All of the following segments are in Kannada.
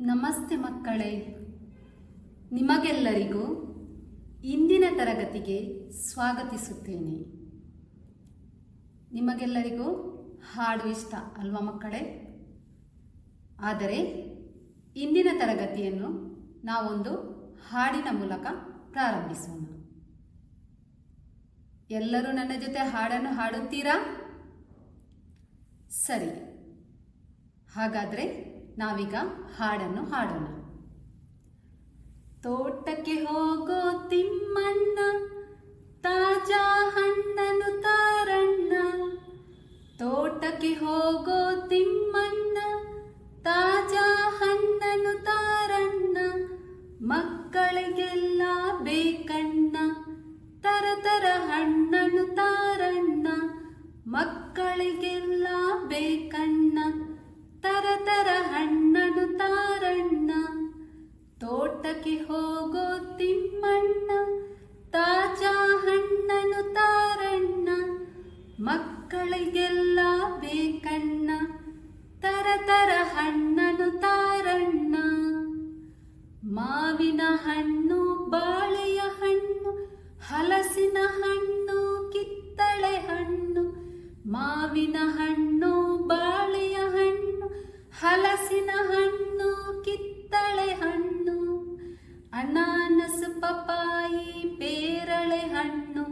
ನಮಸ್ತೆ ಮಕ್ಕಳೇ, ನಿಮಗೆಲ್ಲರಿಗೂ ಇಂದಿನ ತರಗತಿಗೆ ಸ್ವಾಗತಿಸುತ್ತೇನೆ. ನಿಮಗೆಲ್ಲರಿಗೂ ಹಾಡು ಇಷ್ಟ ಅಲ್ವಾ ಮಕ್ಕಳೇ? ಆದರೆ ಇಂದಿನ ತರಗತಿಯನ್ನು ನಾವೊಂದು ಹಾಡಿನ ಮೂಲಕ ಪ್ರಾರಂಭಿಸೋಣ. ಎಲ್ಲರೂ ನನ್ನ ಜೊತೆ ಹಾಡನ್ನು ಹಾಡುತ್ತೀರಾ? ಸರಿ, ಹಾಗಾದರೆ ನಾವೀಗ ಹಾಡನ್ನು ಹಾಡೋಣ. ತೋಟಕ್ಕೆ ಹೋಗೋ ತಿಮ್ಮಣ್ಣ, ತಾಜಾ ಹಣ್ಣನ್ನು ತಾರಣ್ಣ. ತೋಟಕ್ಕೆ ಹೋಗೋ ತಿಮ್ಮಣ್ಣ, ತಾಜಾ ಹಣ್ಣನ್ನು ತಾರಣ್ಣ. ಮಕ್ಕಳಿಗೆಲ್ಲ ಬೇಕಣ್ಣ, ತರತರ ಹಣ್ಣನ್ನು ತಾರಣ್ಣ. ಮಕ್ಕಳಿಗೆಲ್ಲ ಬೇಕಣ್ಣ, ತರತರ ಹಣ್ಣನ್ನು ತಾರಣ್ಣ. ತೋಟಕ್ಕೆ ಹೋಗೋ ತಿಮ್ಮಣ್ಣ, ತಾಜಾ ಹಣ್ಣನ್ನು ತಾರಣ್ಣ. ಮಕ್ಕಳಿಗೆಲ್ಲ ಬೇಕಣ್ಣ, ತರತರ ಹಣ್ಣನ್ನು ತಾರಣ್ಣ. ಮಾವಿನ ಹಣ್ಣು, ಬಾಳೆಯ ಹಣ್ಣು, ಹಲಸಿನ ಹಣ್ಣು, ಕಿತ್ತಳೆ ಹಣ್ಣು. ಮಾವಿನ ಹಣ್ಣು, ಬಾಳೆಯ ಹಣ್ಣು, ಹಲಸಿನ ಹಣ್ಣು, ಕಿತ್ತಳೆ ಹಣ್ಣು. ಅನಾನಸು, ಪಪಾಯಿ, ಪೇರಳೆ ಹಣ್ಣು.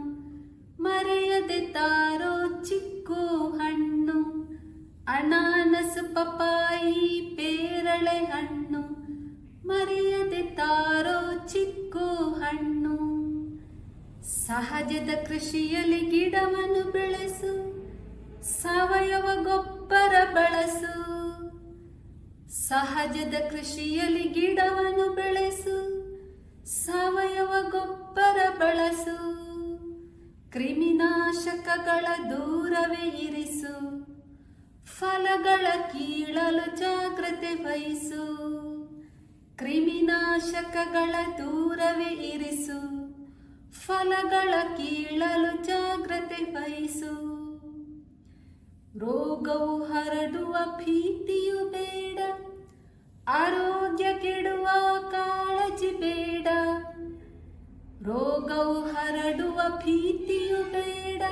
ಮರೆಯದೆ ತಾರೋ ಚಿಕ್ಕು ಹಣ್ಣು. ಅನಾನಸು, ಪಪಾಯಿ, ಪೇರಳೆ ಹಣ್ಣು. ಮರೆಯದೆ ತಾರೋ ಚಿಕ್ಕು ಹಣ್ಣು. ಸಹಜದ ಕೃಷಿಯಲ್ಲಿ ಗಿಡವನ್ನು ಬೆಳೆಸು, ಸಾವಯವ ಗೊಬ್ಬರ ಬಳಸು. ಸಹಜದ ಕೃಷಿಯಲ್ಲಿ ಗಿಡವನ್ನು ಬೆಳೆಸು, ಸಾವಯವ ಗೊಬ್ಬರ ಬಳಸು. ಕ್ರಿಮಿನಾಶಕಗಳ ದೂರವೇ ಇರಿಸು, ಫಲಗಳ ಕೀಳಲು ಜಾಗ್ರತೆ ವಹಿಸು. ಕ್ರಿಮಿನಾಶಕಗಳ ದೂರವೇ ಇರಿಸು, ಫಲಗಳ ಕೀಳಲು ಜಾಗ್ರತೆ ವಹಿಸು. ರೋಗವು ಹರಡುವ ಭೀತಿಯು ಬೇಡ, ಆರೋಗ್ಯ ಕೆಡುವ ಕಾಳಜಿ ಬೇಡ. ರೋಗವು ಹರಡುವ ಭೀತಿಯು ಬೇಡ,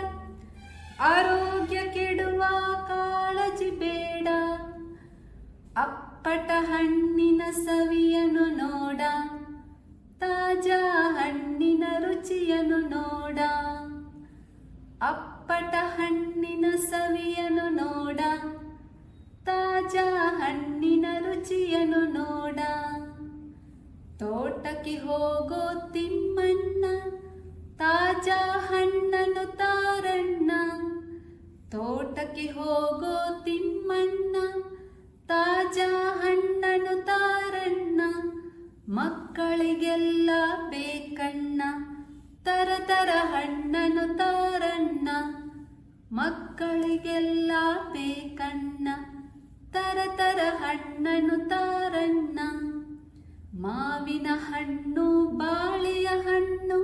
ಆರೋಗ್ಯ ಕೆಡುವ ಕಾಳಜಿ ಬೇಡ. ಅಪ್ಪಟ ಹಣ್ಣಿನ ಸವಿಯನ್ನು ನೋಡ, ತಾಜಾ ಹಣ್ಣಿನ ರುಚಿಯನ್ನು ನೋಡ. ಅಪ್ಪಟ ಹಣ್ಣಿನ ಸವಿಯನ್ನು ನೋಡ, ತಾಜಾ ಹಣ್ಣಿನ ರುಚಿಯನ್ನು ನೋಡ. ತೋಟಕ್ಕೆ ಹೋಗೋ ತಿಮ್ಮಣ್ಣ, ತಾಜಾ ಹಣ್ಣನ್ನು ತಾರಣ್ಣ. ತೋಟಕ್ಕೆ ಹೋಗೋ ತಿಮ್ಮಣ್ಣ, ತಾಜಾ ಹಣ್ಣನ್ನು ತಾರಣ್ಣ. ಮಕ್ಕಳಿಗೆಲ್ಲ ಬೇಕಣ್ಣ, ತರತರ ಹಣ್ಣನ್ನು ತಾರಣ್ಣ. ಮಕ್ಕಳಿಗೆಲ್ಲ ಬೇಕಣ್ಣ, ತರತರ ಹಣ್ಣನ್ನು ತಾರಣ್ಣ. ಮಾವಿನ ಹಣ್ಣು, ಬಾಳೆಯ ಹಣ್ಣು,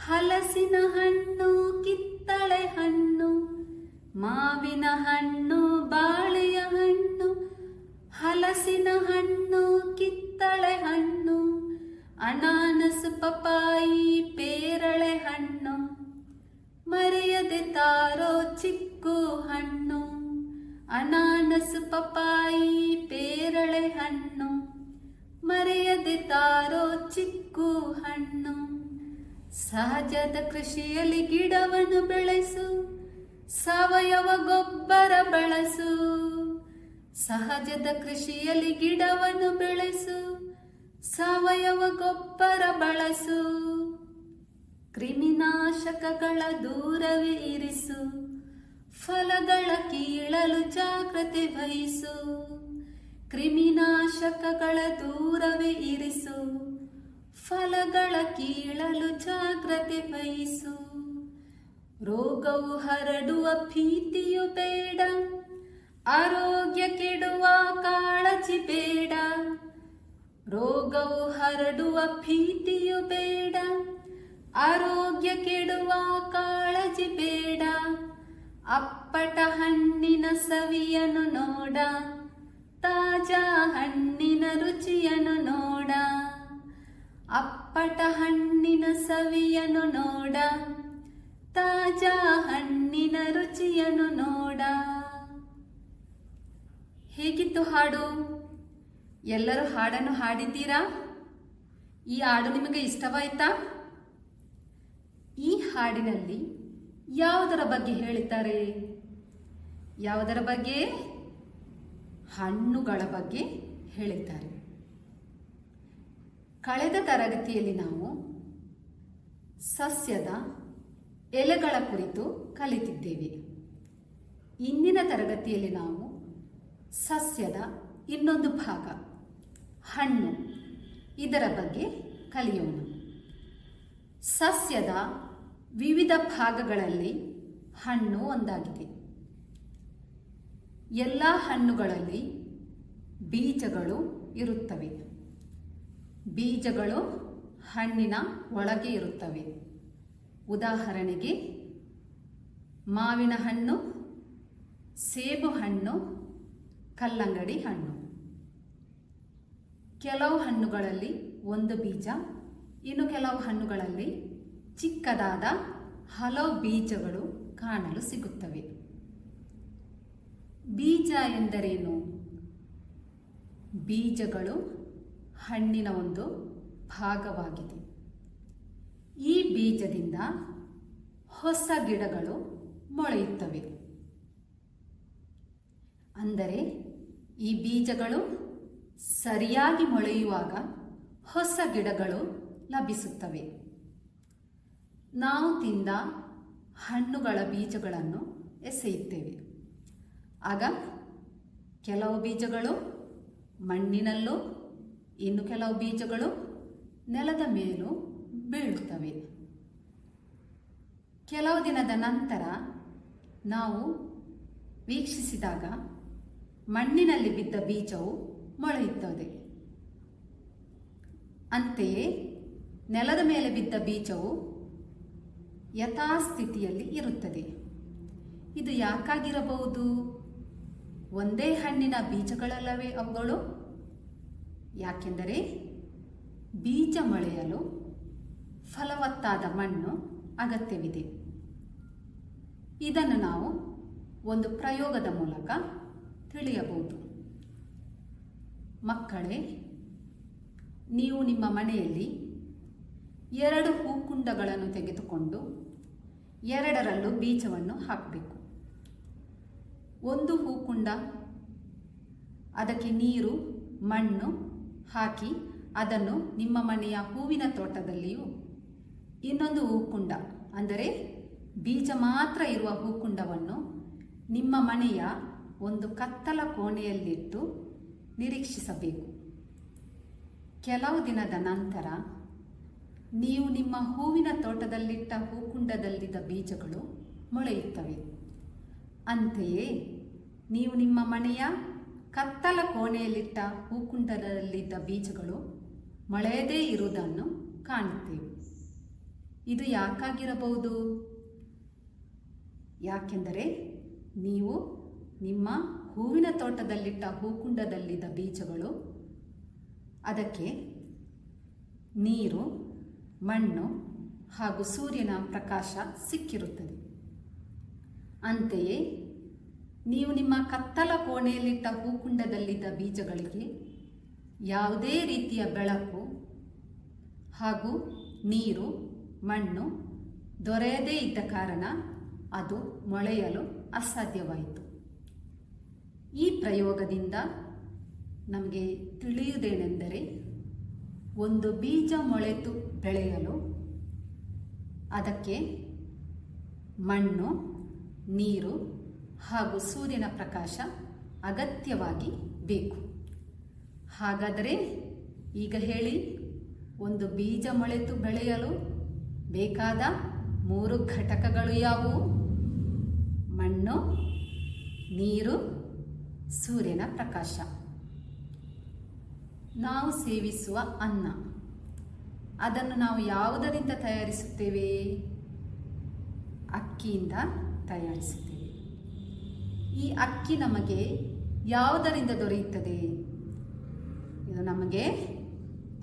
ಹಲಸಿನ ಹಣ್ಣು, ಕಿತ್ತಳೆ ಹಣ್ಣು. ಮಾವಿನ ಹಣ್ಣು, ಬಾಳೆಯ ಹಣ್ಣು, ಹಲಸಿನ ಹಣ್ಣು, ಕಿತ್ತಳೆ ಹಣ್ಣು. ಅನಾನಸು, ಪಪಾಯಿ, ಪೇರಳೆ ಹಣ್ಣು. ಮರೆಯದೆ ತಾರೋ ಚಿಕ್ಕು ಹಣ್ಣು. ಅನಾನಸು, ಪಪಾಯಿ, ಪೇರಳೆ ಹಣ್ಣು. ಮರೆಯದೆ ತಾರೋ ಚಿಕ್ಕು ಹಣ್ಣು. ಸಹಜದ ಕೃಷಿಯಲ್ಲಿ ಗಿಡವನ್ನು ಬೆಳೆಸು, ಸಾವಯವ ಗೊಬ್ಬರ ಬಳಸು. ಸಹಜದ ಕೃಷಿಯಲ್ಲಿ ಗಿಡವನ್ನು ಬೆಳೆಸು, ಸಾವಯವ ಗೊಬ್ಬರ ಬಳಸು. ಕ್ರಿಮಿನಾಶಕಗಳ ದೂರವೇ ಇರಿಸು, ಫಲಗಳ ಕೀಳಲು ಜಾಗ್ರತೆ ವಹಿಸು. ಕ್ರಿಮಿನಾಶಕಗಳ ದೂರವೇ ಇರಿಸು, ಫಲಗಳ ಕೀಳಲು ಜಾಗ್ರತೆ ವಹಿಸು. ರೋಗವು ಹರಡುವ ಭೀತಿಯು ಬೇಡ, ಆರೋಗ್ಯ ಕೆಡುವ ಕಾಳಜಿ ಬೇಡ. ರೋಗವು ಹರಡುವ ಭೀತಿಯು ಬೇಡ, ಆರೋಗ್ಯ ಕೆಡುವ ಕಾಳಜಿ ಬೇಡ. ಅಪ್ಪಟ ಹಣ್ಣಿನ ಸವಿಯನ್ನು ನೋಡ, ತಾಜಾ ಹಣ್ಣಿನ ರುಚಿಯನ್ನು ನೋಡ. ಅಪ್ಪಟ ಹಣ್ಣಿನ ಸವಿಯನ್ನು ನೋಡ, ತಾಜಾ ಹಣ್ಣಿನ ರುಚಿಯನ್ನು ನೋಡ. ಹೇಗಿತ್ತು ಹಾಡು? ಎಲ್ಲರೂ ಹಾಡನ್ನು ಹಾಡಿದ್ದೀರಾ? ಈ ಹಾಡು ನಿಮಗೆ ಇಷ್ಟವಾಯಿತಾ? ಈ ಹಾಡಿನಲ್ಲಿ ಯಾವುದರ ಬಗ್ಗೆ ಹೇಳಿದ್ದಾರೆ? ಯಾವುದರ ಬಗ್ಗೆ? ಹಣ್ಣುಗಳ ಬಗ್ಗೆ ಹೇಳಿದ್ದಾರೆ. ಕಳೆದ ತರಗತಿಯಲ್ಲಿ ನಾವು ಸಸ್ಯದ ಎಲೆಗಳ ಕುರಿತು ಕಲಿತಿದ್ದೇವೆ. ಇಂದಿನ ತರಗತಿಯಲ್ಲಿ ನಾವು ಸಸ್ಯದ ಇನ್ನೊಂದು ಭಾಗ ಹಣ್ಣು, ಇದರ ಬಗ್ಗೆ ಕಲಿಯೋಣ. ಸಸ್ಯದ ವಿವಿಧ ಭಾಗಗಳಲ್ಲಿ ಹಣ್ಣು ಒಂದಾಗಿದೆ. ಎಲ್ಲ ಹಣ್ಣುಗಳಲ್ಲಿ ಬೀಜಗಳು ಇರುತ್ತವೆ. ಬೀಜಗಳು ಹಣ್ಣಿನ ಒಳಗೆ ಇರುತ್ತವೆ. ಉದಾಹರಣೆಗೆ ಮಾವಿನ ಹಣ್ಣು, ಸೇಬು ಹಣ್ಣು, ಕಲ್ಲಂಗಡಿ ಹಣ್ಣು. ಕೆಲವು ಹಣ್ಣುಗಳಲ್ಲಿ ಒಂದು ಬೀಜ, ಇನ್ನು ಕೆಲವು ಹಣ್ಣುಗಳಲ್ಲಿ ಚಿಕ್ಕದಾದ ಹಲವು ಬೀಜಗಳು ಕಾಣಲು ಸಿಗುತ್ತವೆ. ಬೀಜ ಎಂದರೇನು? ಬೀಜಗಳು ಹಣ್ಣಿನ ಒಂದು ಭಾಗವಾಗಿದೆ. ಈ ಬೀಜದಿಂದ ಹೊಸ ಗಿಡಗಳು ಮೊಳೆಯುತ್ತವೆ. ಅಂದರೆ ಈ ಬೀಜಗಳು ಸರಿಯಾಗಿ ಮೊಳೆಯುವಾಗ ಹೊಸ ಗಿಡಗಳು ಲಭಿಸುತ್ತವೆ. ನಾವು ತಿಂದ ಹಣ್ಣುಗಳ ಬೀಜಗಳನ್ನು ಎಸೆಯುತ್ತೇವೆ. ಆಗ ಕೆಲವು ಬೀಜಗಳು ಮಣ್ಣಿನಲ್ಲೂ, ಇನ್ನು ಕೆಲವು ಬೀಜಗಳು ನೆಲದ ಮೇಲೂ ಬೀಳುತ್ತವೆ. ಕೆಲವು ದಿನದ ನಂತರ ನಾವು ವೀಕ್ಷಿಸಿದಾಗ ಮಣ್ಣಿನಲ್ಲಿ ಬಿದ್ದ ಬೀಜವು ಮೊಳೆಯುತ್ತದೆ. ಅಂತೆಯೇ ನೆಲದ ಮೇಲೆ ಬಿದ್ದ ಬೀಜವು ಯಥಾಸ್ಥಿತಿಯಲ್ಲಿ ಇರುತ್ತದೆ. ಇದು ಯಾಕಾಗಿರಬಹುದು? ಒಂದೇ ಹಣ್ಣಿನ ಬೀಜಗಳಲ್ಲವೇ ಅವುಗಳು? ಯಾಕೆಂದರೆ ಬೀಜ ಮೊಳೆಯಲು ಫಲವತ್ತಾದ ಮಣ್ಣು ಅಗತ್ಯವಿದೆ. ಇದನ್ನು ನಾವು ಒಂದು ಪ್ರಯೋಗದ ಮೂಲಕ ತಿಳಿಯಬಹುದು. ಮಕ್ಕಳೇ, ನೀವು ನಿಮ್ಮ ಮನೆಯಲ್ಲಿ 2 ಹೂಕುಂಡಗಳನ್ನು ತೆಗೆದುಕೊಂಡು ಎರಡರಲ್ಲೂ ಬೀಜವನ್ನು ಹಾಕಬೇಕು. ಒಂದು ಹೂಕುಂಡ, ಅದಕ್ಕೆ ನೀರು, ಮಣ್ಣು ಹಾಕಿ ಅದನ್ನು ನಿಮ್ಮ ಮನೆಯ ಹೂವಿನ ತೋಟದಲ್ಲಿಯೂ, ಇನ್ನೊಂದು ಹೂಕುಂಡ ಅಂದರೆ ಬೀಜ ಮಾತ್ರ ಇರುವ ಹೂಕುಂಡವನ್ನು ನಿಮ್ಮ ಮನೆಯ ಒಂದು ಕತ್ತಲ ಕೋಣೆಯಲ್ಲಿಟ್ಟು ನಿರೀಕ್ಷಿಸಬೇಕು. ಕೆಲವು ದಿನದ ನಂತರ ನೀವು ನಿಮ್ಮ ಹೂವಿನ ತೋಟದಲ್ಲಿಟ್ಟ ಹೂಕುಂಡದಲ್ಲಿದ್ದ ಬೀಜಗಳು ಮೊಳೆಯುತ್ತವೆ. ಅಂತೆಯೇ ನೀವು ನಿಮ್ಮ ಮನೆಯ ಕತ್ತಲ ಕೋಣೆಯಲ್ಲಿಟ್ಟ ಹೂಕುಂಡದಲ್ಲಿದ್ದ ಬೀಜಗಳು ಮೊಳೆಯದೇ ಇರುವುದನ್ನು ಕಾಣುತ್ತೇವೆ. ಇದು ಯಾಕಾಗಿರಬಹುದು? ಯಾಕೆಂದರೆ ನೀವು ನಿಮ್ಮ ಹೂವಿನ ತೋಟದಲ್ಲಿಟ್ಟ ಹೂಕುಂಡದಲ್ಲಿದ್ದ ಬೀಜಗಳು ಅದಕ್ಕೆ ನೀರು, ಮಣ್ಣು ಹಾಗೂ ಸೂರ್ಯನ ಪ್ರಕಾಶ ಸಿಕ್ಕಿರುತ್ತದೆ. ಅಂತೆಯೇ ನೀವು ನಿಮ್ಮ ಕತ್ತಲ ಕೋಣೆಯಲ್ಲಿಟ್ಟ ಹೂಕುಂಡದಲ್ಲಿದ್ದ ಬೀಜಗಳಿಗೆ ಯಾವುದೇ ರೀತಿಯ ಬೆಳಕು ಹಾಗೂ ನೀರು, ಮಣ್ಣು ದೊರೆಯದೇ ಇದ್ದ ಕಾರಣ ಅದು ಮೊಳೆಯಲು ಅಸಾಧ್ಯವಾಯಿತು. ಈ ಪ್ರಯೋಗದಿಂದ ನಮಗೆ ತಿಳಿಯುವುದೇನೆಂದರೆ, ಒಂದು ಬೀಜ ಮೊಳೆತು ಬೆಳೆಯಲು ಅದಕ್ಕೆ ಮಣ್ಣು, ನೀರು ಹಾಗೂ ಸೂರ್ಯನ ಪ್ರಕಾಶ ಅಗತ್ಯವಾಗಿ ಬೇಕು. ಹಾಗಾದರೆ ಈಗ ಹೇಳಿ, ಒಂದು ಬೀಜ ಮೊಳೆತು ಬೆಳೆಯಲು ಬೇಕಾದ 3 ಘಟಕಗಳು ಯಾವುವು? ಮಣ್ಣು, ನೀರು, ಸೂರ್ಯನ ಪ್ರಕಾಶ. ನಾವು ಸೇವಿಸುವ ಅನ್ನ, ಅದನ್ನು ನಾವು ಯಾವುದರಿಂದ ತಯಾರಿಸುತ್ತೇವೆ? ಅಕ್ಕಿಯಿಂದ ತಯಾರಿಸುತ್ತೇವೆ. ಈ ಅಕ್ಕಿ ನಮಗೆ ಯಾವುದರಿಂದ ದೊರೆಯುತ್ತದೆ? ಇದು ನಮಗೆ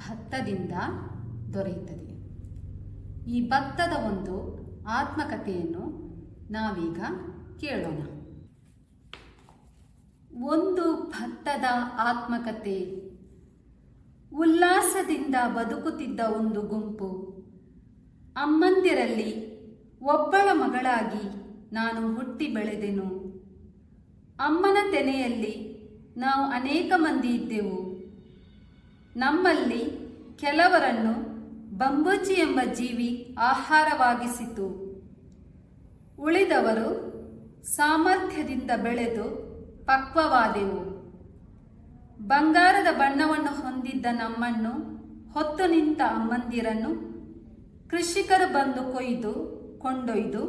ಭತ್ತದಿಂದ ದೊರೆಯುತ್ತದೆ. ಈ ಭತ್ತದ ಒಂದು ಆತ್ಮಕಥೆಯನ್ನು ನಾವೀಗ ಕೇಳೋಣ. ಒಂದು ಭತ್ತದ ಆತ್ಮಕಥೆ. ಉಲ್ಲಾಸದಿಂದ ಬದುಕುತ್ತಿದ್ದ ಒಂದು ಗುಂಪು. ಅಮ್ಮಂದಿರಲ್ಲಿ ಒಬ್ಬಳ ಮಗಳಾಗಿ ನಾನು ಹುಟ್ಟಿ ಬೆಳೆದೆನು. ಅಮ್ಮನ ತೆನೆಯಲ್ಲಿ ನಾವು ಅನೇಕ ಮಂದಿ ಇದ್ದೆವು. ನಮ್ಮಲ್ಲಿ ಕೆಲವರನ್ನು ಬಂಬೂಚಿ ಎಂಬ ಜೀವಿ ಆಹಾರವಾಗಿಸಿತು. ಉಳಿದವರು ಸಾಮರ್ಥ್ಯದಿಂದ ಬೆಳೆದು ಪಕ್ವವಾದೆವು. ಬಂಗಾರದ ಬಣ್ಣವನ್ನು ಹೊಂದಿದ್ದ ನಮ್ಮನ್ನು ಹೊತ್ತು ನಿಂತ ಅಮ್ಮಂದಿರನ್ನು ಕೃಷಿಕರು ಬಂದು ಕೊಯ್ದು ಕೊಂಡೊಯ್ದು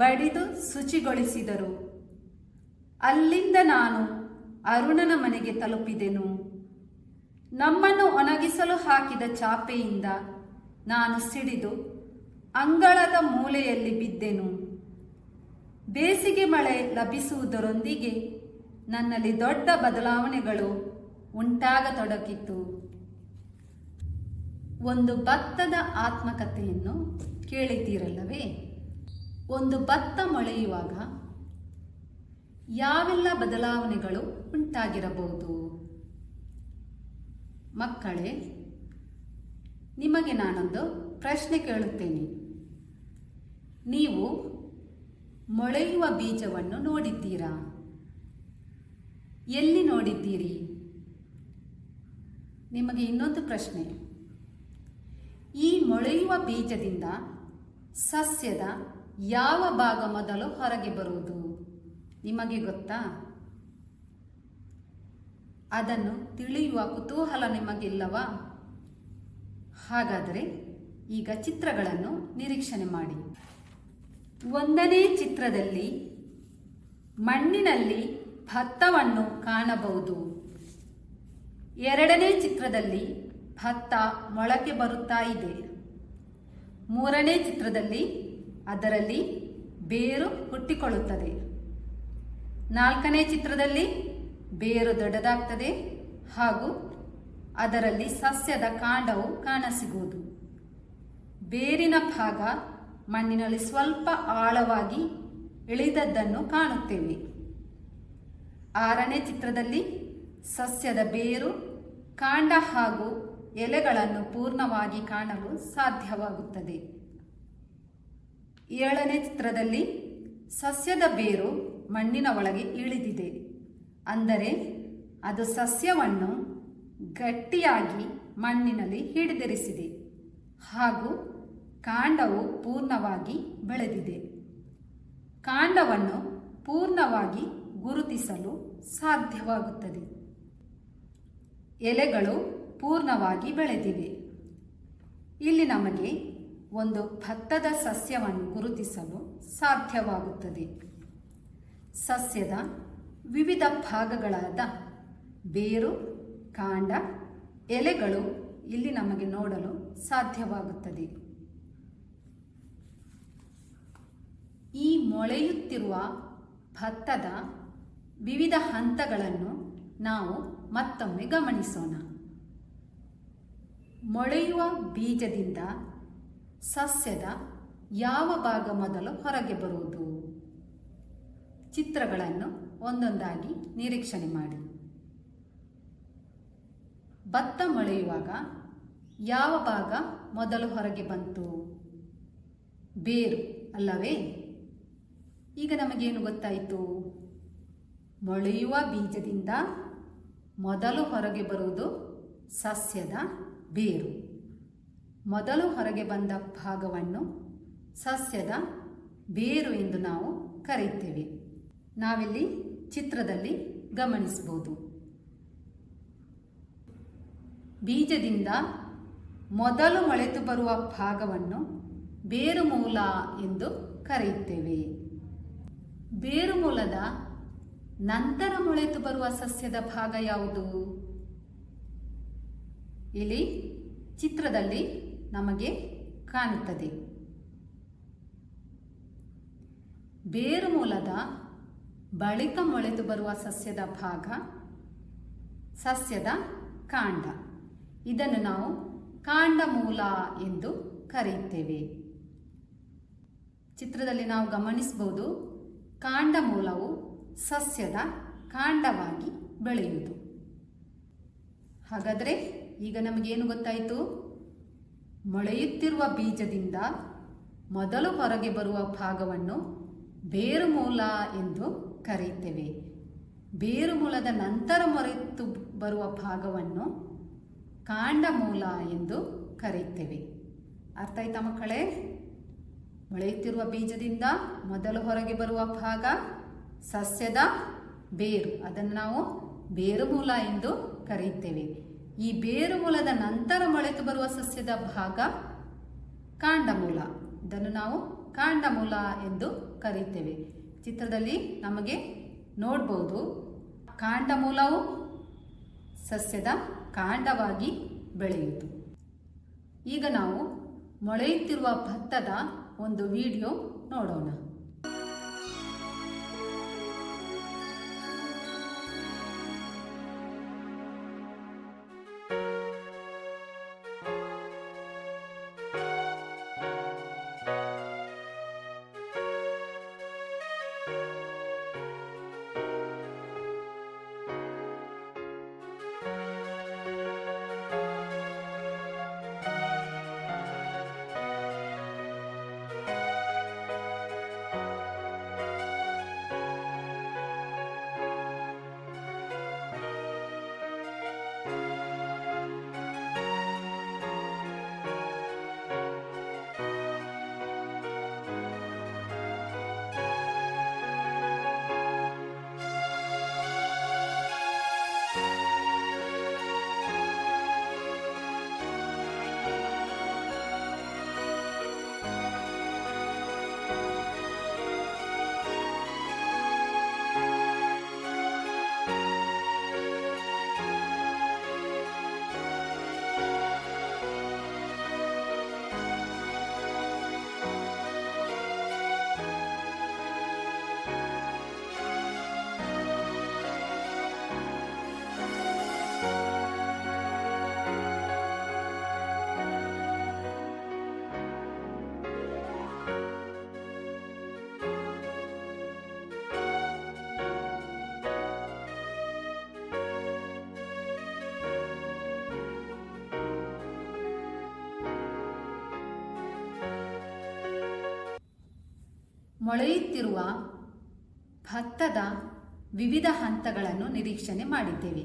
ಬಡಿದು ಶುಚಿಗೊಳಿಸಿದರು. ಅಲ್ಲಿಂದ ನಾನು ಅರುಣನ ಮನೆಗೆ ತಲುಪಿದೆನು. ನಮ್ಮನ್ನು ಒಣಗಿಸಲು ಹಾಕಿದ ಚಾಪೆಯಿಂದ ನಾನು ಸಿಡಿದು ಅಂಗಳದ ಮೂಲೆಯಲ್ಲಿ ಬಿದ್ದೆನು. ಬೇಸಿಗೆ ಮಳೆ ಲಭಿಸುವುದರೊಂದಿಗೆ ನನ್ನಲ್ಲಿ ದೊಡ್ಡ ಬದಲಾವಣೆಗಳು ಉಂಟಾಗತೊಡಗಿತು. ಒಂದು ಭತ್ತದ ಆತ್ಮಕಥೆಯನ್ನು ಕೇಳಿದ್ದೀರಲ್ಲವೇ? ಒಂದು ಭತ್ತ ಮೊಳೆಯುವಾಗ ಯಾವೆಲ್ಲ ಬದಲಾವಣೆಗಳು ಉಂಟಾಗಿರಬಹುದು? ಮಕ್ಕಳೇ, ನಿಮಗೆ ನಾನೊಂದು ಪ್ರಶ್ನೆ ಕೇಳುತ್ತೇನೆ. ನೀವು ಮೊಳೆಯುವ ಬೀಜವನ್ನು ನೋಡಿದ್ದೀರಾ? ಎಲ್ಲಿ ನೋಡಿದ್ದೀರಿ? ನಿಮಗೆ ಇನ್ನೊಂದು ಪ್ರಶ್ನೆ. ಈ ಮೊಳೆಯುವ ಬೀಜದಿಂದ ಸಸ್ಯದ ಯಾವ ಭಾಗ ಮೊದಲು ಹೊರಗೆ ಬರುವುದು ನಿಮಗೆ ಗೊತ್ತಾ? ಅದನ್ನು ತಿಳಿಯುವ ಕುತೂಹಲ ನಿಮಗಿಲ್ಲವಾ? ಹಾಗಾದರೆ ಈಗ ಚಿತ್ರಗಳನ್ನು ನಿರೀಕ್ಷಣೆ ಮಾಡಿ. 1ನೇ ಚಿತ್ರದಲ್ಲಿ ಮಣ್ಣಿನಲ್ಲಿ ಭತ್ತವನ್ನು ಕಾಣಬಹುದು. 2ನೇ ಚಿತ್ರದಲ್ಲಿ ಭತ್ತ ಮೊಳಕೆ ಬರುತ್ತಾ ಇದೆ. 3ನೇ ಚಿತ್ರದಲ್ಲಿ ಅದರಲ್ಲಿ ಬೇರು ಹುಟ್ಟಿಕೊಳ್ಳುತ್ತದೆ. 4ನೇ ಚಿತ್ರದಲ್ಲಿ ಬೇರು ದೊಡ್ಡದಾಗ್ತದೆ ಹಾಗೂ ಅದರಲ್ಲಿ ಸಸ್ಯದ ಕಾಂಡವು ಕಾಣಸಿಗುವುದು. ಬೇರಿನ ಭಾಗ ಮಣ್ಣಿನಲ್ಲಿ ಸ್ವಲ್ಪ ಆಳವಾಗಿ ಇಳಿದದ್ದನ್ನು ಕಾಣುತ್ತೇವೆ. 6ನೇ ಚಿತ್ರದಲ್ಲಿ ಸಸ್ಯದ ಬೇರು, ಕಾಂಡ ಹಾಗೂ ಎಲೆಗಳನ್ನು ಪೂರ್ಣವಾಗಿ ಕಾಣಲು ಸಾಧ್ಯವಾಗುತ್ತದೆ. 7ನೇ ಚಿತ್ರದಲ್ಲಿ ಸಸ್ಯದ ಬೇರು ಮಣ್ಣಿನ ಒಳಗೆ ಇಳಿದಿದೆ, ಅಂದರೆ ಅದು ಸಸ್ಯವನ್ನು ಗಟ್ಟಿಯಾಗಿ ಮಣ್ಣಿನಲ್ಲಿ ಹಿಡಿದಿರಿಸಿದೆ ಹಾಗೂ ಕಾಂಡವು ಪೂರ್ಣವಾಗಿ ಬೆಳೆದಿದೆ. ಕಾಂಡವನ್ನು ಪೂರ್ಣವಾಗಿ ಗುರುತಿಸಲು ಸಾಧ್ಯವಾಗುತ್ತದೆ. ಎಲೆಗಳು ಪೂರ್ಣವಾಗಿ ಬೆಳೆದಿವೆ. ಇಲ್ಲಿ ನಮಗೆ ಒಂದು ಭತ್ತದ ಸಸ್ಯವನ್ನು ಗುರುತಿಸಲು ಸಾಧ್ಯವಾಗುತ್ತದೆ. ಸಸ್ಯದ ವಿವಿಧ ಭಾಗಗಳಾದ ಬೇರು, ಕಾಂಡ, ಎಲೆಗಳು ಇಲ್ಲಿ ನಮಗೆ ನೋಡಲು ಸಾಧ್ಯವಾಗುತ್ತದೆ. ಈ ಮೊಳೆಯುತ್ತಿರುವ ಭತ್ತದ ವಿವಿಧ ಹಂತಗಳನ್ನು ನಾವು ಮತ್ತೊಮ್ಮೆ ಗಮನಿಸೋಣ. ಮೊಳೆಯುವ ಬೀಜದಿಂದ ಸಸ್ಯದ ಯಾವ ಭಾಗ ಮೊದಲು ಹೊರಗೆ ಬರುವುದು? ಚಿತ್ರಗಳನ್ನು ಒಂದೊಂದಾಗಿ ನಿರೀಕ್ಷಣೆ ಮಾಡಿ. ಭತ್ತ ಮೊಳೆಯುವಾಗ ಯಾವ ಭಾಗ ಮೊದಲು ಹೊರಗೆ ಬಂತು? ಬೇರು ಅಲ್ಲವೇ? ಈಗ ನಮಗೇನು ಗೊತ್ತಾಯಿತು? ಮೊಳೆಯುವ ಬೀಜದಿಂದ ಮೊದಲು ಹೊರಗೆ ಬರುವುದು ಸಸ್ಯದ ಬೇರು. ಮೊದಲು ಹೊರಗೆ ಬಂದ ಭಾಗವನ್ನು ಸಸ್ಯದ ಬೇರು ಎಂದು ನಾವು ಕರೆಯುತ್ತೇವೆ. ನಾವಿಲ್ಲಿ ಚಿತ್ರದಲ್ಲಿ ಗಮನಿಸಬಹುದು. ಬೀಜದಿಂದ ಮೊದಲು ಮೊಳೆತು ಬರುವ ಭಾಗವನ್ನು ಬೇರುಮೂಲ ಎಂದು ಕರೆಯುತ್ತೇವೆ. ಬೇರುಮೂಲದ ನಂತರ ಮೊಳೆತು ಬರುವ ಸಸ್ಯದ ಭಾಗ ಯಾವುದು? ಇಲ್ಲಿ ಚಿತ್ರದಲ್ಲಿ ನಮಗೆ ಕಾಣುತ್ತದೆ. ಬೇರುಮೂಲದ ಬಳಿಕ ಮೊಳೆತು ಬರುವ ಸಸ್ಯದ ಭಾಗ ಸಸ್ಯದ ಕಾಂಡ. ಇದನ್ನು ನಾವು ಕಾಂಡಮೂಲ ಎಂದು ಕರೆಯುತ್ತೇವೆ. ಚಿತ್ರದಲ್ಲಿ ನಾವು ಗಮನಿಸಬಹುದು, ಕಾಂಡಮೂಲವು ಸಸ್ಯದ ಕಾಂಡವಾಗಿ ಬೆಳೆಯುವುದು. ಹಾಗಾದರೆ ಈಗ ನಮಗೇನು ಗೊತ್ತಾಯಿತು? ಮೊಳೆಯುತ್ತಿರುವ ಬೀಜದಿಂದ ಮೊದಲು ಹೊರಗೆ ಬರುವ ಭಾಗವನ್ನು ಬೇರುಮೂಲ ಎಂದು ಕರೆಯುತ್ತೇವೆ. ಬೇರುಮೂಲದ ನಂತರ ಮೊಳೆತು ಬರುವ ಭಾಗವನ್ನು ಕಾಂಡಮೂಲ ಎಂದು ಕರೆಯುತ್ತೇವೆ. ಅರ್ಥ ಆಯ್ತಾ ಮಕ್ಕಳೇ? ಮೊಳೆಯುತ್ತಿರುವ ಬೀಜದಿಂದ ಮೊದಲು ಹೊರಗೆ ಬರುವ ಭಾಗ ಸಸ್ಯದ ಬೇರು, ಅದನ್ನು ನಾವು ಬೇರುಮೂಲ ಎಂದು ಕರೆಯುತ್ತೇವೆ. ಈ ಬೇರುಮೂಲದ ನಂತರ ಮೊಳೆತು ಬರುವ ಸಸ್ಯದ ಭಾಗ ಕಾಂಡಮೂಲ, ಇದನ್ನು ನಾವು ಕಾಂಡಮೂಲ ಎಂದು ಕರೆಯುತ್ತೇವೆ. ಚಿತ್ರದಲ್ಲಿ ನಮಗೆ ನೋಡಬಹುದು, ಕಾಂಡಮೂಲವು ಸಸ್ಯದ ಕಾಂಡವಾಗಿ ಬೆಳೆಯುವುದು. ಈಗ ನಾವು ಮೊಳೆಯುತ್ತಿರುವ ಭತ್ತದ ಒಂದು ವಿಡಿಯೋ ನೋಡೋಣ. ಮೊಳೆಯುತ್ತಿರುವ ಭತ್ತದ ವಿವಿಧ ಹಂತಗಳನ್ನು ನಿರೀಕ್ಷಣೆ ಮಾಡಿದ್ದೇವೆ.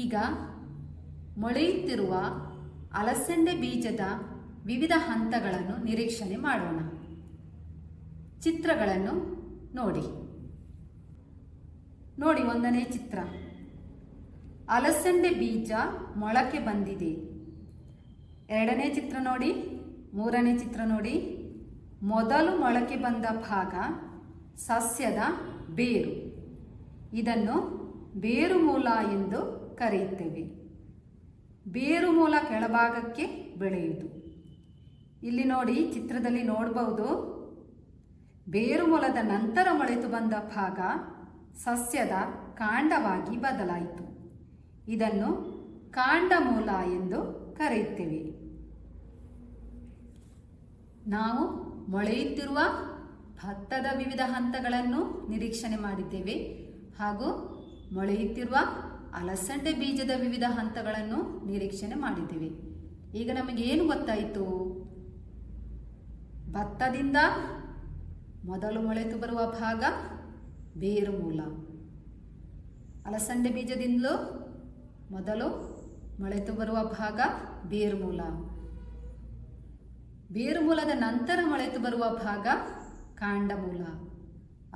ಈಗ ಮೊಳೆಯುತ್ತಿರುವ ಅಲಸಂದೆ ಬೀಜದ ವಿವಿಧ ಹಂತಗಳನ್ನು ನಿರೀಕ್ಷಣೆ ಮಾಡೋಣ. ಚಿತ್ರಗಳನ್ನು ನೋಡಿ. ಒಂದನೇ ಚಿತ್ರ, ಅಲಸಂದೆ ಬೀಜ ಮೊಳಕೆ ಬಂದಿದೆ. ಎರಡನೇ ಚಿತ್ರ ನೋಡಿ. ಮೂರನೇ ಚಿತ್ರ ನೋಡಿ. ಮೊದಲು ಮೊಳಕೆ ಬಂದ ಭಾಗ ಸಸ್ಯದ ಬೇರು, ಇದನ್ನು ಬೇರುಮೂಲ ಎಂದು ಕರೆಯುತ್ತೇವೆ. ಬೇರುಮೂಲ ಕೆಳಭಾಗಕ್ಕೆ ಬೆಳೆಯುವುದು. ಇಲ್ಲಿ ನೋಡಿ, ಚಿತ್ರದಲ್ಲಿ ನೋಡಬಹುದು, ಬೇರುಮೂಲದ ನಂತರ ಮೊಳೆತು ಬಂದ ಭಾಗ ಸಸ್ಯದ ಕಾಂಡವಾಗಿ ಬದಲಾಯಿತು. ಇದನ್ನು ಕಾಂಡಮೂಲ ಎಂದು ಕರೆಯುತ್ತೇವೆ. ನಾವು ಮೊಳೆಯುತ್ತಿರುವ ಭತ್ತದ ವಿವಿಧ ಹಂತಗಳನ್ನು ನಿರೀಕ್ಷಣೆ ಮಾಡಿದ್ದೇವೆ ಹಾಗೂ ಮೊಳೆಯುತ್ತಿರುವ ಅಲಸಂಡೆ ಬೀಜದ ವಿವಿಧ ಹಂತಗಳನ್ನು ನಿರೀಕ್ಷಣೆ ಮಾಡಿದ್ದೀವಿ. ಈಗ ನಮಗೆ ಏನು ಗೊತ್ತಾಯಿತು? ಭತ್ತದಿಂದ ಮೊದಲು ಮೊಳೆತು ಬರುವ ಭಾಗ ಬೇರು ಮೂಲ. ಅಲಸಂಡೆ ಬೀಜದಿಂದಲೂ ಮೊದಲು ಮೊಳೆತು ಬರುವ ಭಾಗ ಬೇರು ಮೂಲ. ಬೇರು ಮೂಲದ ನಂತರ ಮೊಳೆತು ಬರುವ ಭಾಗ ಕಾಂಡ ಮೂಲ.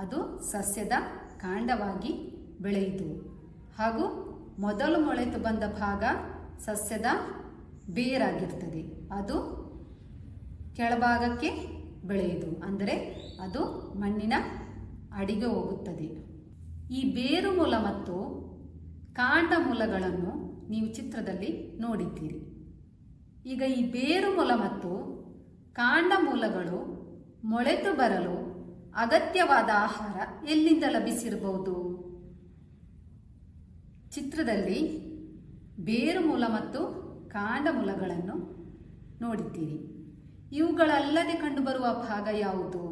ಅದು ಸಸ್ಯದ ಕಾಂಡವಾಗಿ ಬೆಳೆಯಿತು. ಹಾಗೂ ಮೊದಲು ಮೊಳೆತು ಬಂದ ಭಾಗ ಸಸ್ಯದ ಬೇರಾಗಿರ್ತದೆ. ಅದು ಕೆಳಭಾಗಕ್ಕೆ ಬೆಳೆಯುವುದು, ಅಂದರೆ ಅದು ಮಣ್ಣಿನ ಅಡಿಗೆ ಹೋಗುತ್ತದೆ. ಈ ಬೇರು ಮೂಲ ಮತ್ತು ಕಾಂಡ ಮೂಲಗಳನ್ನು ನೀವು ಚಿತ್ರದಲ್ಲಿ ನೋಡಿದ್ದೀರಿ. ಈಗ ಈ ಬೇರು ಮೂಲ ಮತ್ತು ಕಾಂಡ ಮೂಲಗಳು ಮೊಳೆತು ಬರಲು ಅಗತ್ಯವಾದ ಆಹಾರ ಎಲ್ಲಿಂದ ಲಭಿಸಿರಬಹುದು? ಚಿತ್ರದಲ್ಲಿ ಬೇರು ಮೂಲ ಮತ್ತು ಕಾಂಡ ಮೂಲಗಳನ್ನು ನೋಡಿದ್ದೀರಿ. ಇವುಗಳಲ್ಲದೆ ಕಂಡುಬರುವ ಭಾಗ ಯಾವುದು?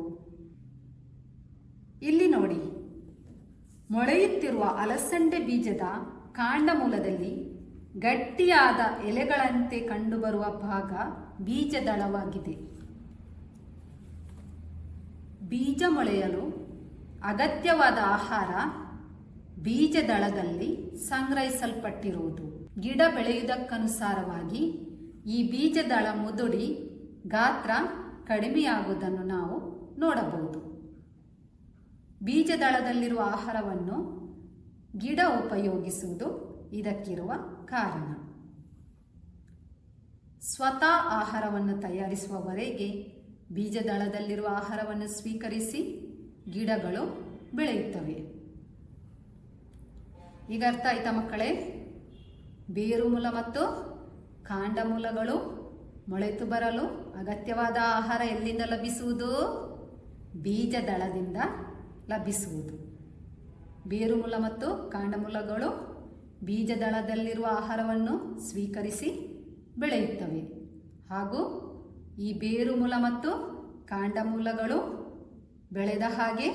ಇಲ್ಲಿ ನೋಡಿ, ಮೊಳೆಯುತ್ತಿರುವ ಅಲಸಂಡೆ ಬೀಜದ ಕಾಂಡ ಮೂಲದಲ್ಲಿ ಗಟ್ಟಿಯಾದ ಎಲೆಗಳಂತೆ ಕಂಡುಬರುವ ಭಾಗ ಬೀಜದಳವಾಗಿದೆ. ಬೀಜ ಮೊಳೆಯಲು ಅಗತ್ಯವಾದ ಆಹಾರ ಬೀಜದಳದಲ್ಲಿ ಸಂಗ್ರಹಿಸಲ್ಪಟ್ಟಿರುವುದು. ಗಿಡ ಬೆಳೆಯುವುದಕ್ಕನುಸಾರವಾಗಿ ಈ ಬೀಜದಳ ಮುದುಡಿ ಗಾತ್ರ ಕಡಿಮೆಯಾಗುವುದನ್ನು ನಾವು ನೋಡಬಹುದು. ಬೀಜದಳದಲ್ಲಿರುವ ಆಹಾರವನ್ನು ಗಿಡ ಉಪಯೋಗಿಸುವುದು ಇದಕ್ಕಿರುವ ಕಾರಣ. ಸ್ವತಃ ಆಹಾರವನ್ನು ತಯಾರಿಸುವವರೆಗೆ ಬೀಜದಳದಲ್ಲಿರುವ ಆಹಾರವನ್ನು ಸ್ವೀಕರಿಸಿ ಗಿಡಗಳು ಬೆಳೆಯುತ್ತವೆ. ಈಗ ಅರ್ಥ ಆಯ್ತಾ ಮಕ್ಕಳೇ? ಬೇರು ಮೂಲ ಮತ್ತು ಕಾಂಡ ಮೂಲಗಳು ಮೊಳೆತು ಬರಲು ಅಗತ್ಯವಾದ ಆಹಾರ ಎಲ್ಲಿಂದ ಲಭಿಸುವುದು? ಬೀಜದಳದಿಂದ ಲಭಿಸುವುದು. ಬೇರು ಮೂಲ ಮತ್ತು ಕಾಂಡ ಮೂಲಗಳು ಬೀಜದಳದಲ್ಲಿರುವ ಆಹಾರವನ್ನು ಸ್ವೀಕರಿಸಿ ಬೆಳೆಯುತ್ತವೆ. ಹಾಗೂ ಈ ಬೇರು ಮೂಲ ಮತ್ತು ಕಾಂಡ ಮೂಲಗಳು ಬೆಳೆದ ಹಾಗೆ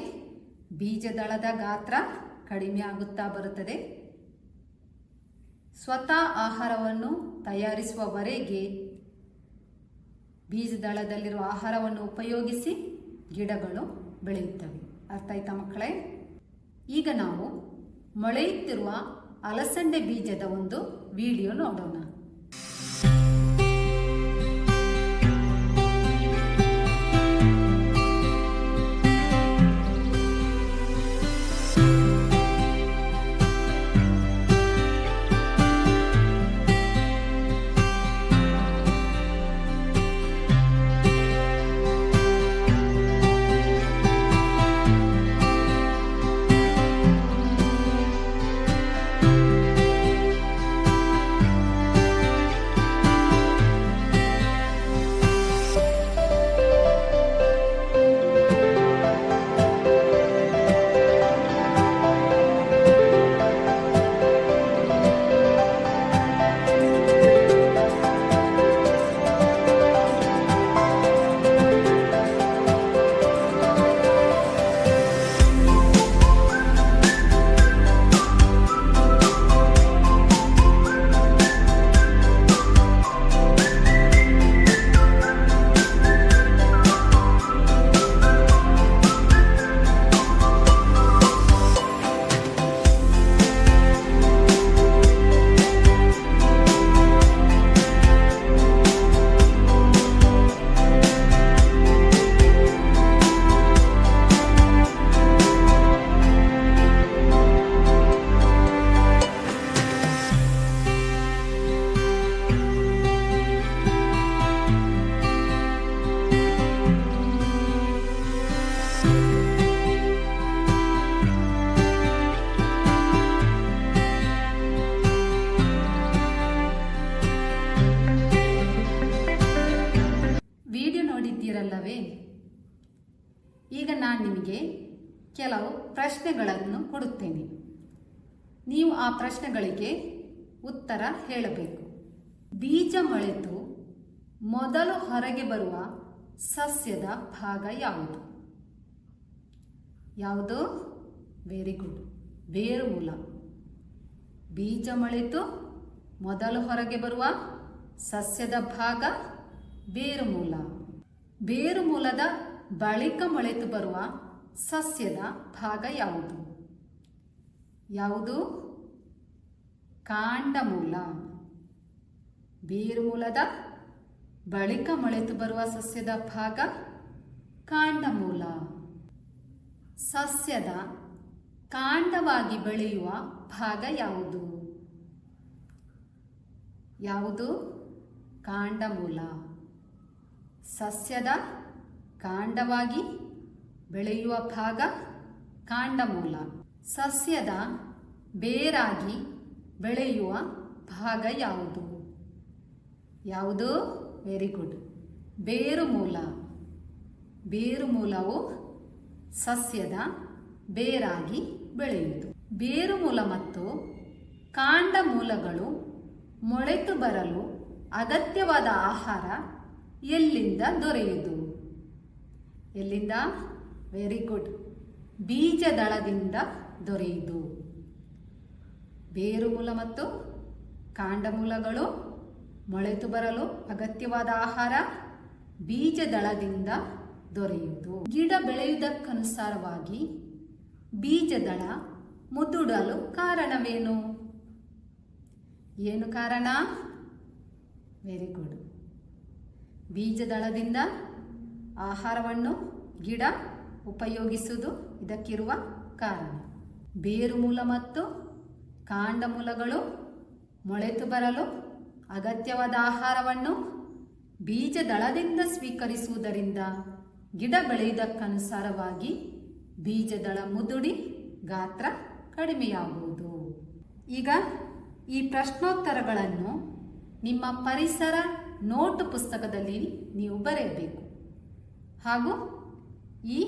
ಬೀಜದಳದ ಗಾತ್ರ ಕಡಿಮೆ ಆಗುತ್ತಾ ಬರುತ್ತದೆ. ಸ್ವತಃ ಆಹಾರವನ್ನು ತಯಾರಿಸುವವರೆಗೆ ಬೀಜದಳದಲ್ಲಿರುವ ಆಹಾರವನ್ನು ಉಪಯೋಗಿಸಿ ಗಿಡಗಳು ಬೆಳೆಯುತ್ತವೆ. ಅರ್ಥ ಆಯ್ತಾ ಮಕ್ಕಳೇ? ಈಗ ನಾವು ಮೊಳೆಯುತ್ತಿರುವ ಅಲಸಂಡೆ ಬೀಜದ ಒಂದು ವಿಡಿಯೋ ನೋಡೋಣ. ಈಗ ನಾನು ನಿಮಗೆ ಕೆಲವು ಪ್ರಶ್ನೆಗಳನ್ನು ಕೊಡುತ್ತೇನೆ. ನೀವು ಆ ಪ್ರಶ್ನೆಗಳಿಗೆ ಉತ್ತರ ಹೇಳಬೇಕು. ಬೀಜ ಮೊಳೆತು ಮೊದಲು ಹೊರಗೆ ಬರುವ ಸಸ್ಯದ ಭಾಗ ಯಾವುದು? ಯಾವುದು? ವೆರಿ ಗುಡ್, ಬೇರು ಮೂಲ. ಬೀಜ ಮೊಳೆತು ಮೊದಲು ಹೊರಗೆ ಬರುವ ಸಸ್ಯದ ಭಾಗ ಬೇರುಮೂಲ. ಬೇರುಮೂಲದ ಬಳಿಕ ಮೊಳೆತು ಬರುವ ಸಸ್ಯದ ಭಾಗ ಯಾವುದು? ಯಾವುದು? ಕಾಂಡಮೂಲ. ಬೇರುಮೂಲದ ಬಳಿಕ ಮೊಳೆತು ಬರುವ ಸಸ್ಯದ ಭಾಗ ಕಾಂಡಮೂಲ. ಸಸ್ಯದ ಕಾಂಡವಾಗಿ ಬೆಳೆಯುವ ಭಾಗ ಯಾವುದು? ಯಾವುದು? ಕಾಂಡಮೂಲ. ಸಸ್ಯದ ಕಾಂಡವಾಗಿ ಬೆಳೆಯುವ ಭಾಗ ಕಾಂಡಮೂಲ. ಸಸ್ಯದ ಬೇರಾಗಿ ಬೆಳೆಯುವ ಭಾಗ ಯಾವುದು? ಯಾವುದು? Very good. ಬೇರುಮೂಲ. ಬೇರುಮೂಲವು ಸಸ್ಯದ ಬೇರಾಗಿ ಬೆಳೆಯುವುದು. ಬೇರುಮೂಲ ಮತ್ತು ಕಾಂಡಮೂಲಗಳು ಮೊಳೆತು ಬರಲು ಅಗತ್ಯವಾದ ಆಹಾರ ಎಲ್ಲಿಂದ ದೊರೆಯುವುದು? ಎಲ್ಲಿಂದ? Very good. ಬೀಜದಳದಿಂದ ದೊರೆಯುವುದು. ಬೇರುಮೂಲ ಮತ್ತು ಕಾಂಡಮೂಲಗಳು ಮೊಳೆತು ಬರಲು ಅಗತ್ಯವಾದ ಆಹಾರ ಬೀಜದಳದಿಂದ ದೊರೆಯುವುದು. ಗಿಡ ಬೆಳೆಯುವುದಕ್ಕನುಸಾರವಾಗಿ ಬೀಜದಳ ಮುದುಡಲು ಕಾರಣವೇನು? ಏನು ಕಾರಣ? Very good. ಬೀಜದಳದಿಂದ ಆಹಾರವನ್ನು ಗಿಡ ಉಪಯೋಗಿಸುವುದು ಇದಕ್ಕಿರುವ ಕಾರಣ. ಬೇರುಮೂಲ ಮತ್ತು ಕಾಂಡಮೂಲಗಳು ಮೊಳೆತು ಬರಲು ಅಗತ್ಯವಾದ ಆಹಾರವನ್ನು ಬೀಜದಳದಿಂದ ಸ್ವೀಕರಿಸುವುದರಿಂದ ಗಿಡ ಬೆಳೆಯುವುದಕ್ಕನುಸಾರವಾಗಿ ಬೀಜದಳ ಮುದುಡಿ ಗಾತ್ರ ಕಡಿಮೆಯಾಗುವುದು. ಈಗ ಈ ಪ್ರಶ್ನೋತ್ತರಗಳನ್ನು ನಿಮ್ಮ ಪರಿಸರ ನೋಟ್ ಪುಸ್ತಕದಲ್ಲಿ ನೀವು ಬರೆಯಬೇಕು ಹಾಗೂ ಈ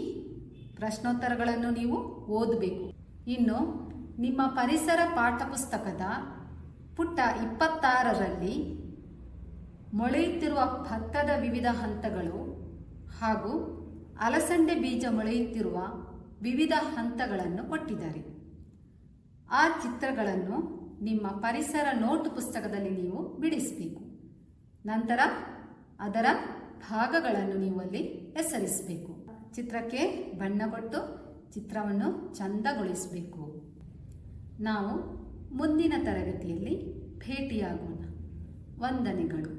ಪ್ರಶ್ನೋತ್ತರಗಳನ್ನು ನೀವು ಓದಬೇಕು. ಇನ್ನು ನಿಮ್ಮ ಪರಿಸರ ಪಾಠ ಪುಸ್ತಕದ ಪುಟ 26ರಲ್ಲಿ ಮೊಳೆಯುತ್ತಿರುವ ಭತ್ತದ ವಿವಿಧ ಹಂತಗಳು ಹಾಗೂ ಅಲಸಂಡೆ ಬೀಜ ಮೊಳೆಯುತ್ತಿರುವ ವಿವಿಧ ಹಂತಗಳನ್ನು ಕೊಟ್ಟಿದ್ದಾರೆ. ಆ ಚಿತ್ರಗಳನ್ನು ನಿಮ್ಮ ಪರಿಸರ ನೋಟ್ ಪುಸ್ತಕದಲ್ಲಿ ನೀವು ಬಿಡಿಸಬೇಕು. ನಂತರ ಅದರ ಭಾಗಗಳನ್ನು ನೀವು ಅಲ್ಲಿ ಹೆಸರಿಸಬೇಕು. ಚಿತ್ರಕ್ಕೆ ಬಣ್ಣ ಕೊಟ್ಟು ಚಿತ್ರವನ್ನು ಚಂದಗೊಳಿಸಬೇಕು. ನಾವು ಮುಂದಿನ ತರಗತಿಯಲ್ಲಿ ಭೇಟಿಯಾಗೋಣ. ವಂದನೆಗಳು.